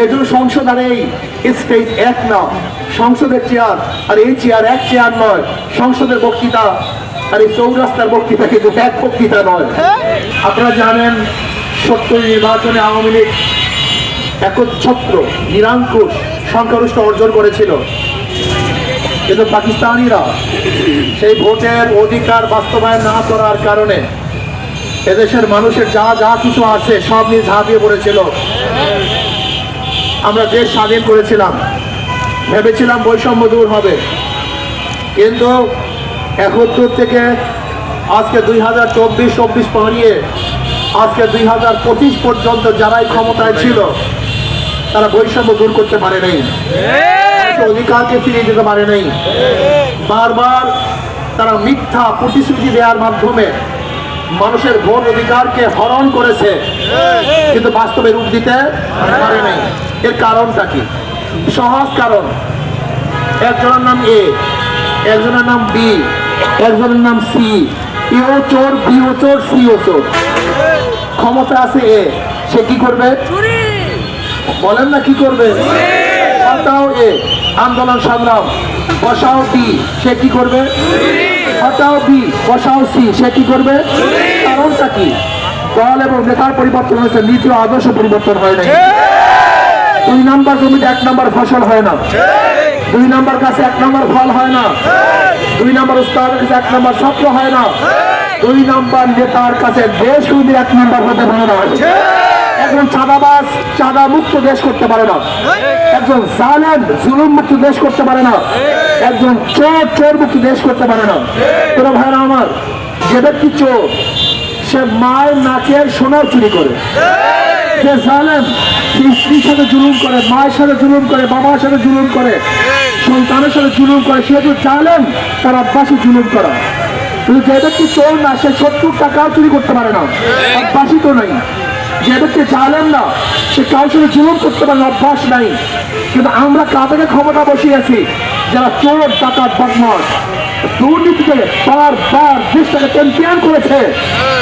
এই জন্য সংসদ আর এই স্টেজ এক না, সংসদের চেয়ার আর এই চেয়ার এক চেয়ার নয়, সংসদের বক্তৃতা আর এই চৌরাস্তার বক্তৃতা কিন্তু এক বক্তৃতা নয়। আপনারা জানেন 70 নির্বাচনে আওয়ামী লীগ একচ্ছত্র নিরঙ্কুশ সংখ্যাগরিষ্ঠ অর্জন করেছিল, কিন্তু পাকিস্তানিরা সেই ভোটের অধিকার বাস্তবায়ন না করার কারণে এদেশের মানুষের যা যা কিছু আছে সব নিয়ে ঝাঁপিয়ে পড়েছিল। আমরা দেশ স্বাধীন করেছিলাম, ভেবেছিলাম বৈষম্য দূর হবে, কিন্তু 71 থেকে আজকে 2024 পাড়িয়ে আজকে 2025 পর্যন্ত যারাই ক্ষমতায় ছিল তারা বৈষম্য দূর করতে পারে নাই, অধিকারকে ফিরিয়ে দিতে পারে নাই। বারবার তারা মিথ্যা প্রতিশ্রুতি দেওয়ার মাধ্যমে মানুষের ভোট অধিকারকে হরণ করেছে, কিন্তু বাস্তবে রূপ দিতে পারে নাই। এর কারণটা কি? সহজ কারণ, একজনের নাম এ, একজনের নাম বি, একজনের নাম সি। এও চোর, বিও চোর, সিও চোর। ক্ষমতা আছে এ, সে কি করবে? বলেন না কি করবে? হটাও এ, আন্দোলন সংগ্রাম, বসাও বি, সে কি করবে? হটাও বি, বসাও সি, সে কি করবে? কারণটা কি? দল এবং নেতার পরিবর্তন হয়েছে, নীতি ও আদর্শ পরিবর্তন হয় নাই। 2 নাম্বার জমিতে 1 নাম্বার ফসল হয় না, 2 নাম্বার কাছে 1 নাম্বার ফল হয় না, 2 নাম্বার উস্তাদের কাছে 1 নাম্বার ছাত্র হয় না, 2 নাম্বার নেতার কাছে দেশ 1 নাম্বার হতে পারে না। একজন চাঁদাবাজ চাঁদা মুক্ত দেশ করতে পারে না, একজন জালেম জুলুম মুক্ত দেশ করতে পারে না, একজন চোর চোর মুক্ত দেশ করতে পারে না। তোরা ভাইরা আমার, যে ব্যক্তি চোর সে মায়ের নাকের সোনার চুরি করে, যে জালেম স্ত্রীর সাথে জুলুম করে, মায়ের সাথে জুলুম করে, বাবার সাথে জুলুম করে, সন্তানের সাথে জুলুম করে, সে তো জালেম, তার অভ্যাসে জুলুম করা। কিন্তু যে ব্যক্তি চোর না সে 70 টাকাও চুরি করতে পারে না, অভ্যাসই তো নাই। যে ব্যক্তি জালেম না সে কারোর সাথে জুলুম করতে পারে না, অভ্যাস নাই। কিন্তু আমরা কাদেরকে ক্ষমতা বসিয়েছি? যারা চোর ডাকাত বদমাশ দুর্নীতিতে বারবার দেশটাকে চ্যাম্পিয়ন করেছে,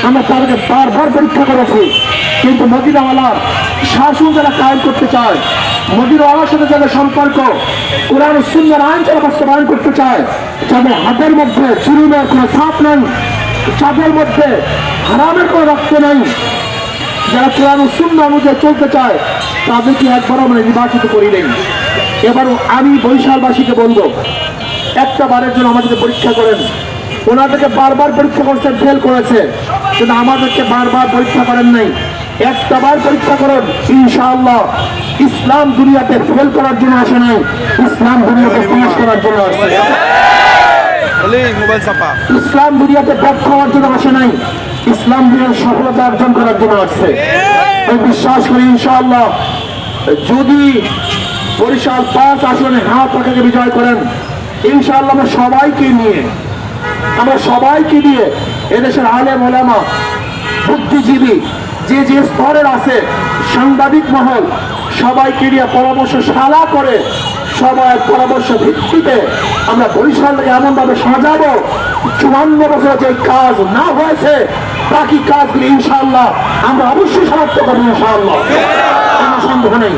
আমরা তাদেরকে বারবার পরীক্ষা করেছি। কিন্তু মদিনাওয়ালার শাসন যারা কায়েম করতে চায়, মদিনাওয়ালার সাথে যাদের সম্পর্ক, কোরআন সুন্নাহর আইন যারা বাস্তবায়ন করতে চায়, যাদের হাতের মধ্যে জুলুমের কোনো ছাপ নেই, যাদের মধ্যে হারামের কোনো রক্ত নেই, যারা কোরআন সুন্নাহ অনুযায়ী চলতে চায়, তাদেরকে একবার আমরা নির্বাচিত করি নেই। এবার আমি বরিশালবাসীকে বলবো, একটা বারের জন্য আমাদেরকে পরীক্ষা করেন। ওনাদেরকে বারবার পরীক্ষা করছে, ফেল করেছে, কিন্তু আমাদেরকে বারবার পরীক্ষা করেন নাই। একটা বার পরীক্ষা করেন, ইনশাআল্লাহ ইসলাম দুনিয়াতে ফেল করার জন্য আসে নাই, ইসলাম দুনিয়াতে পাস করার জন্য আসে। ইসলাম দুনিয়াতে ব্যর্থ হওয়ার জন্য আসে নাই, ইসলাম দুনিয়ার সফলতা অর্জন করার জন্য আসছে। আমি বিশ্বাস করি ইনশাআল্লাহ যদি বরিশাল 5 আসনে হাত পাখাকে বিজয় করেন, ইনশাআল্লাহ আমরা সবাইকে নিয়ে এদেশের আলেম ওলামা বুদ্ধিজীবী যে যে স্তরের আছে, সাংবাদিক মহল, সবাইকে নিয়ে পরামর্শশালা করে সবার পরামর্শ ভিত্তিতে আমরা বরিশালকে এমনভাবে সাজাবো 54 বছরে যে কাজ না হয়েছে বাকি কাজগুলি ইনশাআল্লাহ আমরা অবশ্যই সমাপ্ত করবো ইনশাআল্লাহ, কোনো সন্দেহ নেই।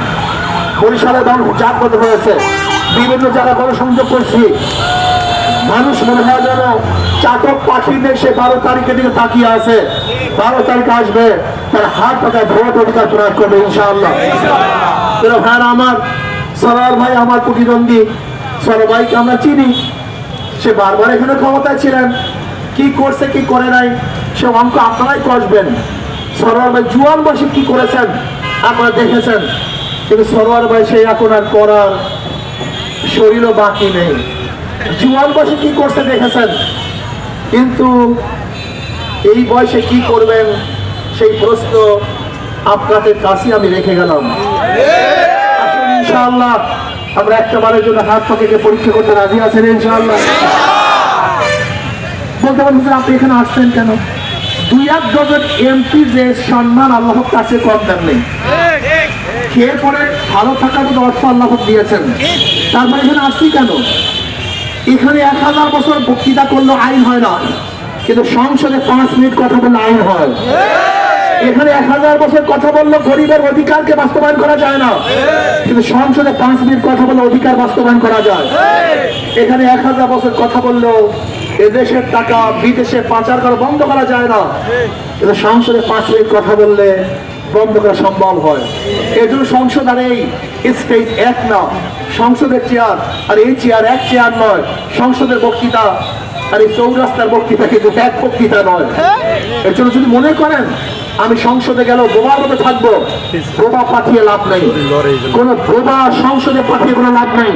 বরিশালের মানুষ জাগ্রত হয়েছে, বিভিন্ন জায়গায় গণসংযোগ করছি, মানুষ মনে হয় যেন চাতক পাখি দেশে 12 তারিখের দিকে তাকিয়ে আছে। 12 তারিখ আসবে, তার হাত পাকায় ভোট অধিকার প্রয়োগ করবে ইনশাআল্লাহ। ভাইরা আমার, সরোয়ার ভাই আমার প্রতিদ্বন্দ্বী, সরোয়ার ভাইকে আমরা চিনি, সে বারবার এখানে ক্ষমতায় ছিলেন, কি করছে কি করে নাই সে অঙ্ক আপনারাই কষবেন। সরোয়ার ভাই জুয়ান বয়সে কি করেছেন আপনারা দেখেছেন, কিন্তু সরোয়ার ভাই সেই এখন আর করার শরীরও বাকি নেই। জুয়ান বয়সে কি করছে দেখেছেন, কিন্তু এই বয়সে কি করবেন সেই প্রশ্ন আপনাদের কাছে আমি রেখে গেলাম। ইনশাআল্লাহ আমরা একটা বারের জন্য হাত পাকে পরীক্ষা করতে রাজি আছেন ইনশাআল্লাহ? বলতে পারছেন আপনি এখানে আসছেন কেন? 2-1 ডজন এমপি যে সম্মান আল্লাহর কাছে কম দাম নেই, খেয়ে পরে ভালো থাকার মতো অর্থ আল্লাহ দিয়েছেন, তারপরে এখানে আসছি কেন? এখানে 1000 বছর বক্তৃতা করলেও আইন হয় না, কিন্তু সংসদে 5 মিনিট কথা বললে আইন হয়। এখানে 1000 বছর কথা বললো গরিবের অধিকারকে বাস্তবায়ন করা যায় না, কিন্তু সংসদে 5 মিনিট কথা বললে অধিকার বাস্তবায়ন করা যায়। এখানে 1000 বছর কথা বললেও এদেশের টাকা বিদেশে পাচার করা বন্ধ করা যায় না, কিন্তু সংসদে 5 মিনিট কথা বললে বন্ধ করা সম্ভব হয়। এই জন্য সংসদ আর এই স্টেজ এক না, সংসদের চেয়ার আর এই চেয়ার এক চেয়ার নয়, সংসদের বক্তৃতা আর এই চৌরাস্তার বক্তৃতা কিন্তু এক বক্তৃতা নয়। এর জন্য যদি মনে করেন আমি সংসদে গেলেও বোবার মতো থাকবো, বোবা পাঠিয়ে লাভ নেই, কোন বোবা সংসদে পাঠিয়ে কোনো লাভ নেই।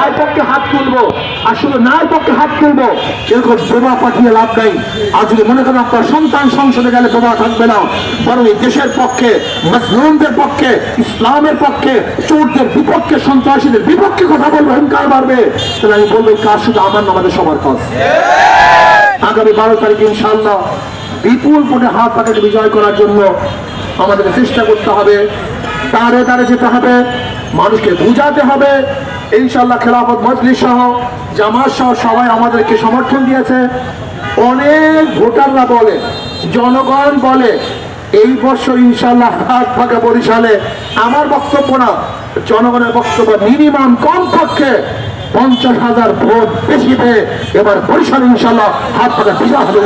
আর পক্ষে হাত তুলবো আর শুধু নার পক্ষে হাত তুলবো, এরকম বোবা পাঠিয়ে লাভ নেই। আর যদি মনে করেন আপনার সন্তান সংসদে গেলে বোবা থাকবে না, বরং এই দেশের পক্ষে, মজলুমদের পক্ষে, ইসলামের পক্ষে, চোরদের বিপক্ষে, সন্ত্রাসীদের বিপক্ষে কথা বলবো, হুঙ্কার মারবে, তাহলে আমি বলবো কাজ শুধু আমার না, আমাদের সবার কাজ। আগামী 12 তারিখে ইনশাআল্লাহ বিপুল ভোটে হাত পাকাকে বিজয় করার জন্য আমাদের চেষ্টা করতে হবে, দাঁড়ে দাঁড়ে যেতে হবে, মানুষকে বুঝাতে হবে। ইনশাআল্লাহ খেলাফত মজলিস সহ জামাত সহ সবাই আমাদেরকে সমর্থন দিয়েছে। অনেক ভোটাররা বলে, জনগণ বলে এই বছর ইনশাআল্লাহ হাত পাকা বরিশালে, আমার বক্তব্য না, জনগণের বক্তব্য, মিনিমাম কমপক্ষে 50,000 ভোট বেশি পেয়ে এবার বরিশাল ইনশাআল্লাহ হাত পাকা বিজয় হবে।